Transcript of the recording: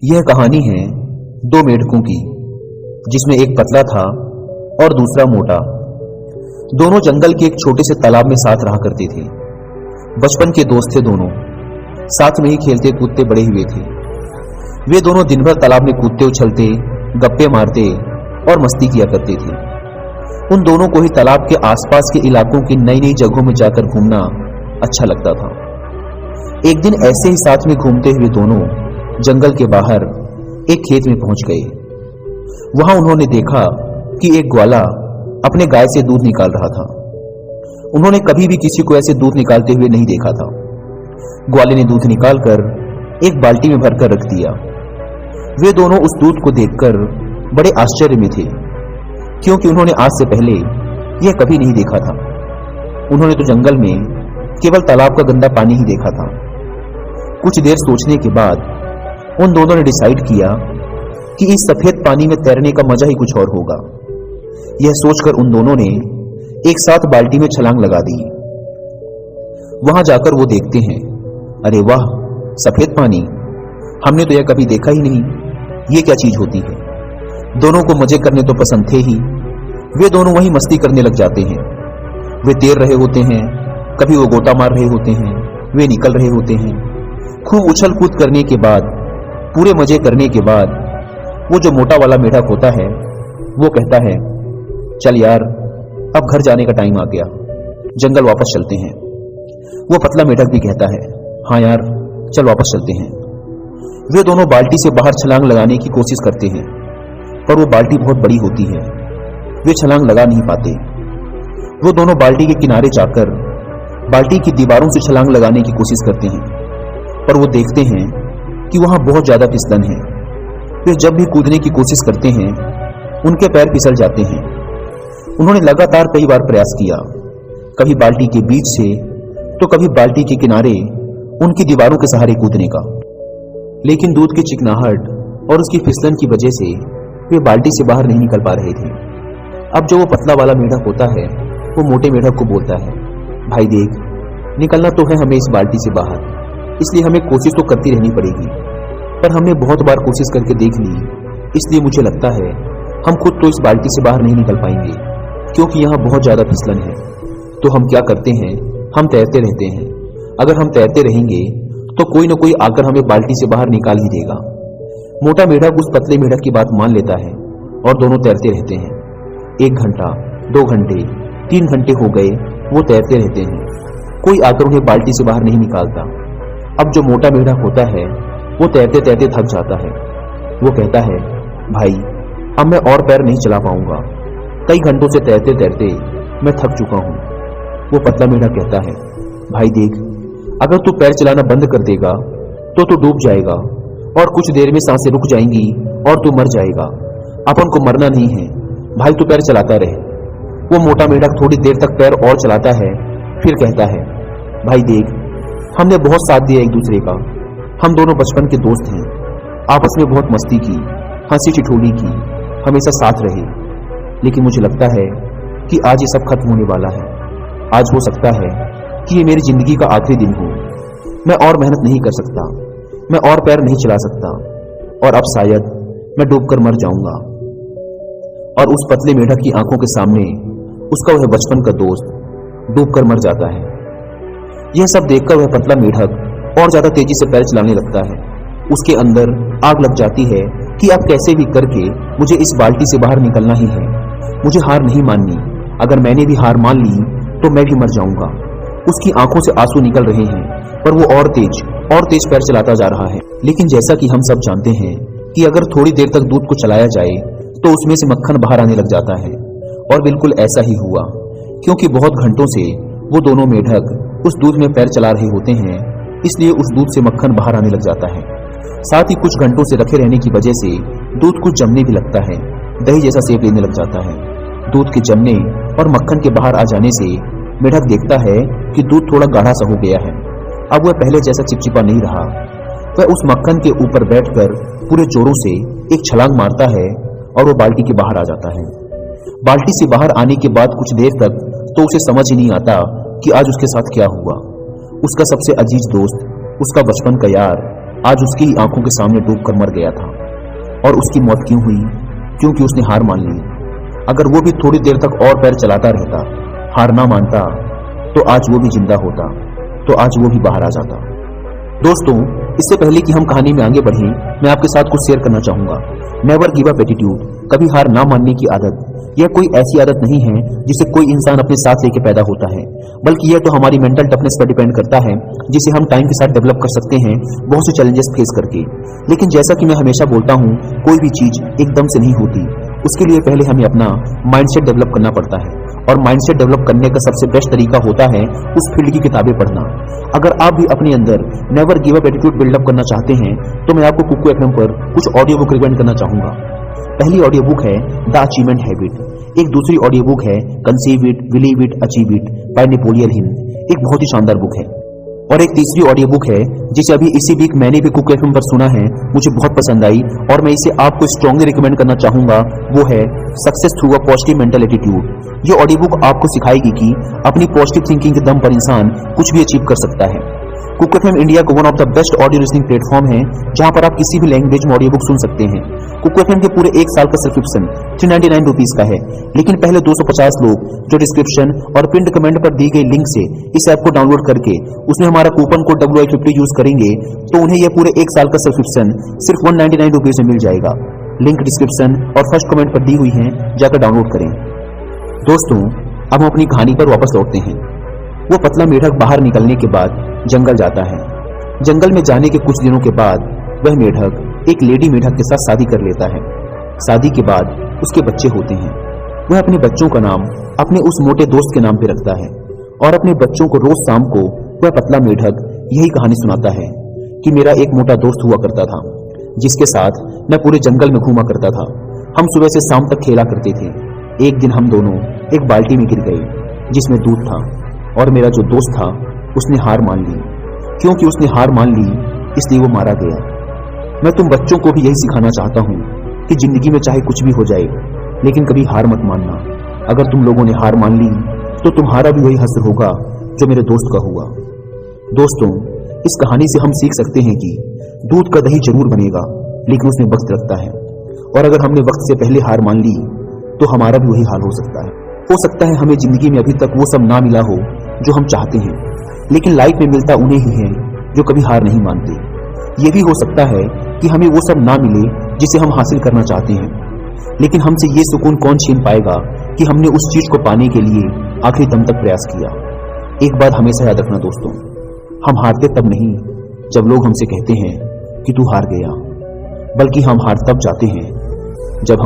यह कहानी है दो मेढकों की, जिसमें एक पतला था और दूसरा मोटा। दोनों जंगल के एक छोटे से तालाब में साथ रहा करते थे। बचपन के दोस्त थे दोनों, साथ में ही खेलते कूदते बड़े हुए थे। वे दोनों दिन भर तालाब में कूदते उछलते, गप्पे मारते और मस्ती किया करते थे। उन दोनों को ही तालाब के आसपास के इलाकों की नई नई जगहों में जाकर घूमना अच्छा लगता था। एक दिन ऐसे ही साथ में घूमते हुए दोनों जंगल के बाहर एक खेत में पहुंच गए। वहां उन्होंने देखा कि एक ग्वाला अपने गाय से दूध निकाल रहा था। उन्होंने कभी भी किसी को ऐसे दूध निकालते हुए नहीं देखा था। ग्वाले ने दूध निकालकर एक बाल्टी में भरकर रख दिया। वे दोनों उस दूध को देखकर बड़े आश्चर्य में थे, क्योंकि उन्होंने आज से पहले यह कभी नहीं देखा था। उन्होंने तो जंगल में केवल तालाब का गंदा पानी ही देखा था। कुछ देर सोचने के बाद उन दोनों ने डिसाइड किया कि इस सफेद पानी में तैरने का मजा ही कुछ और होगा। यह सोचकर उन दोनों ने एक साथ बाल्टी में छलांग लगा दी। वहां जाकर वो देखते हैं, अरे वाह, सफेद पानी! हमने तो यह कभी देखा ही नहीं। ये क्या चीज होती है? दोनों को मजे करने तो पसंद थे ही। वे दोनों वहीं मस्ती करने लग जाते हैं। वे तैर रहे होते हैं, कभी वो गोता मार रहे होते हैं, वे निकल रहे होते हैं। खूब उछल कूद करने के बाद, पूरे मजे करने के बाद, वो जो मोटा वाला मेढक होता है वो कहता है, चल यार, अब घर जाने का टाइम आ गया, जंगल वापस चलते हैं। वो पतला मेढक भी कहता है, हाँ यार, चल वापस चलते हैं। वे दोनों बाल्टी से बाहर छलांग लगाने की कोशिश करते हैं, पर वो बाल्टी बहुत बड़ी होती है। वे छलांग लगा नहीं पाते। वो दोनों बाल्टी के किनारे जाकर बाल्टी की दीवारों से छलांग लगाने की कोशिश करते हैं, पर वो देखते हैं कि वहां बहुत ज्यादा फिसलन है। फिर जब भी कूदने की कोशिश करते हैं, उनके पैर फिसल जाते हैं। उन्होंने लगातार कई बार प्रयास किया, कभी बाल्टी के बीच से तो कभी बाल्टी के किनारे उनकी दीवारों के सहारे कूदने का, लेकिन दूध की चिकनाहट और उसकी फिसलन की वजह से वे बाल्टी से बाहर नहीं निकल पा रहे थे। अब जो वो पतला वाला मेढक होता है वो मोटे मेढक को बोलता है, भाई देख, निकलना तो है हमें इस बाल्टी से बाहर, इसलिए हमें कोशिश तो करती रहनी पड़ेगी। पर हमने बहुत बार कोशिश करके देख ली, इसलिए मुझे लगता है हम खुद तो इस बाल्टी से बाहर नहीं निकल पाएंगे, क्योंकि यहाँ बहुत ज्यादा फिसलन है। तो हम क्या करते हैं, हम तैरते रहते हैं। अगर हम तैरते रहेंगे तो कोई न कोई आकर हमें बाल्टी से बाहर निकाल ही देगा। मोटा मेढक उस पतले मेढक की बात मान लेता है और दोनों तैरते रहते हैं। 1 घंटा, 2 घंटे, 3 घंटे हो गए, वो तैरते रहते हैं। कोई आकर उन्हें बाल्टी से बाहर नहीं निकालता। अब जो मोटा मेढक होता है वो तैरते तैरते थक जाता है। वो कहता है, भाई, अब मैं और पैर नहीं चला पाऊंगा, कई घंटों से तैरते तैरते मैं थक चुका हूं। वो पतला मेढक कहता है, भाई देख, अगर तू पैर चलाना बंद कर देगा तो तू डूब जाएगा और कुछ देर में सांसें रुक जाएंगी और तू मर जाएगा। अपन को मरना नहीं है भाई, तू पैर चलाता रहे। वो मोटा मेढक थोड़ी देर तक पैर और चलाता है, फिर कहता है, भाई देख, हमने बहुत साथ दिया एक दूसरे का, हम दोनों बचपन के दोस्त हैं, आपस में बहुत मस्ती की, हंसी ठिठोली की, हमेशा साथ रहे। लेकिन मुझे लगता है कि आज ये सब खत्म होने वाला है। आज हो सकता है कि ये मेरी जिंदगी का आखिरी दिन हो। मैं और मेहनत नहीं कर सकता, मैं और पैर नहीं चला सकता, और अब शायद मैं डूबकर मर जाऊंगा। और उस पतले मेढक की आंखों के सामने उसका वह बचपन का दोस्त डूबकर मर जाता है। यह सब देखकर वह पतला मेढक और ज्यादा तेजी से पैर चलाने लगता है। उसके अंदर आग लग जाती है कि अब कैसे भी करके मुझे इस बाल्टी से बाहर निकलना ही है। मुझे हार नहीं माननी, अगर मैंने भी हार मान ली तो मैं भी मर जाऊंगा। उसकी आंखों से आंसू निकल रहे हैं, पर वो और तेज पैर चलाता जा रहा है। लेकिन जैसा कि हम सब जानते हैं कि अगर थोड़ी देर तक दूध को चलाया जाए तो उसमें से मक्खन बाहर आने लग जाता है। और बिल्कुल ऐसा ही हुआ, क्योंकि बहुत घंटों से वो दोनों मेढक उस दूध में पैर चला रहे होते हैं, इसलिए उस दूध से मक्खन बाहर आने लग जाता है। साथ ही कुछ घंटों से रखे रहने की वजह से दूध कुछ जमने भी लगता है, दही जैसा सेप लेने लग जाता है। दूध के जमने और मक्खन के बाहर आ जाने से मेढक देखता है कि दूध थोड़ा गाढ़ा सा हो गया है। अब वह पहले जैसा चिपचिपा नहीं रहा। वह उस मक्खन के ऊपर बैठकर पूरे जोरों से एक छलांग मारता है और वो बाल्टी के बाहर आ जाता है। बाल्टी से बाहर आने के बाद कुछ देर तक तो उसे समझ ही नहीं आता, कि आज उसके साथ क्या हुआ। उसका सबसे अजीज दोस्त, उसका बचपन का यार, आज वो पहले जैसा चिपचिपा नहीं रहा। वह उस मक्खन के ऊपर बैठकर पूरे जोरों से एक छलांग मारता है और वो बाल्टी के बाहर आ जाता है। बाल्टी से बाहर आने के बाद कुछ देर तक तो उसे समझ ही नहीं आता कि आज उसके साथ क्या हुआ। उसका सबसे अजीज दोस्त, आज उसकी ही आंखों के सामने डूबकर मर गया था। और उसकी मौत क्यों हुई? क्योंकि उसने हार मान ली। अगर वो भी थोड़ी देर तक और पैर चलाता रहता, हार ना मानता, तो आज वो भी जिंदा होता, तो आज वो भी बाहर आ जाता। दोस्तों, इससे पहले कि हम कहानी में आगे बढ़ें, मैं आपके साथ कुछ शेयर करना चाहूंगा। नेवर गिव अप एटीट्यूड, कभी हार ना मानने की आदत, यह कोई ऐसी आदत नहीं है जिसे कोई इंसान अपने साथ लेके पैदा होता है, बल्कि यह तो हमारी मेंटल टफनेस पर डिपेंड करता है, जिसे हम टाइम के साथ डेवलप कर सकते हैं, बहुत से चैलेंजेस फेस करके। लेकिन जैसा कि मैं हमेशा बोलता हूं, कोई भी चीज एकदम से नहीं होती। उसके लिए पहले हमें अपना माइंडसेट डेवलप करना पड़ता है, और माइंडसेट डेवलप करने का सबसे बेस्ट तरीका होता है उस फील्ड की किताबें पढ़ना। अगर आप भी अपने अंदर never give up attitude build up करना चाहते हैं, तो मैं आपको कुकू एफएम पर कुछ ऑडियो बुक रिकमेंड करना चाहूंगा। पहली ऑडियो बुक है द अचीवमेंट हैबिट। एक दूसरी ऑडियो बुक है conceive it, believe it, achieve it by Napoleon Hill. एक बहुत ही शानदार बुक है। और एक तीसरी ऑडियो बुक है जिसे अभी इसी वीक मैंने भी कुकू एफएम पर सुना है, मुझे बहुत पसंद आई और मैं इसे आपको स्ट्रांगली रिकमेंड करना चाहूंगा। वो है success through a positive mental attitude. ये ऑडियो बुक आपको सिखाएगी कि अपनी पॉजिटिव थिंकिंग के दम पर इंसान कुछ भी अचीव कर सकता है। कुकू एफएम इंडिया को one of the best audio listening platform है, जहां पर आप किसी भी लैंग्वेज में ऑडियो बुक सुन सकते हैं। कुकू एफएम के पूरे एक साल का सब्सक्रिप्शन 399 रुपीज का है, लेकिन पहले 250 लोग जो डिस्क्रिप्शन और पिंड कमेंट पर दी गई लिंक से इस ऐप को डाउनलोड करके उसमें हमारा कूपन कोड WI50 यूज करेंगे, तो उन्हें यह पूरे एक साल का सब्सक्रिप्शन सिर्फ 199 रुपीज में मिल जाएगा। लिंक डिस्क्रिप्शन और फर्स्ट कमेंट पर दी हुई है, जाकर डाउनलोड करें। दोस्तों, अब हम अपनी कहानी पर वापस लौटते हैं। वो पतला मेढक बाहर निकलने के बाद जंगल जाता है। जंगल में जाने के कुछ दिनों के बाद वह मेढक एक लेडी मेढक के साथ शादी कर लेता है। शादी के बाद उसके बच्चे होते हैं। वह अपने बच्चों का नाम अपने उस मोटे दोस्त के नाम पे रखता है, और अपने बच्चों को रोज शाम को वह पतला मेढक यही कहानी सुनाता है कि मेरा एक मोटा दोस्त हुआ करता था, जिसके साथ मैं पूरे जंगल में घूमा करता था। हम सुबह से शाम तक खेला करते थे। एक दिन हम दोनों एक बाल्टी में गिर गए जिसमें दूध था, और मेरा जो दोस्त था उसने हार मान ली। क्योंकि उसने हार मान ली, इसलिए वो मारा गया। मैं तुम बच्चों को भी यही सिखाना चाहता हूँ कि जिंदगी में चाहे कुछ भी हो जाए, लेकिन कभी हार मत मानना। अगर तुम लोगों ने हार मान ली, तो तुम्हारा भी वही हश्र होगा जो मेरे दोस्त का हुआ। दोस्तों, इस कहानी से हम सीख सकते हैं कि दूध का दही जरूर बनेगा, लेकिन उसमें वक्त लगता है, और अगर हमने वक्त से पहले हार मान ली, तो हमारा भी वही हाल हो सकता है। हो सकता है हमें जिंदगी में अभी तक वो सब ना मिला हो जो हम चाहते हैं, लेकिन लाइफ में मिलता उन्हें ही है जो कभी हार नहीं मानते। ये भी हो सकता है कि हमें वो सब ना मिले जिसे हम हासिल करना चाहते हैं, लेकिन हमसे ये सुकून कौन छीन पाएगा कि हमने उस चीज को पाने के लिए आखिरी दम तक प्रयास किया। एक बात हमेशा याद रखना दोस्तों, हम हारते तब नहीं जब लोग हमसे कहते हैं कि तू हार गया, बल्कि हम हार तब जाते हैं जब हम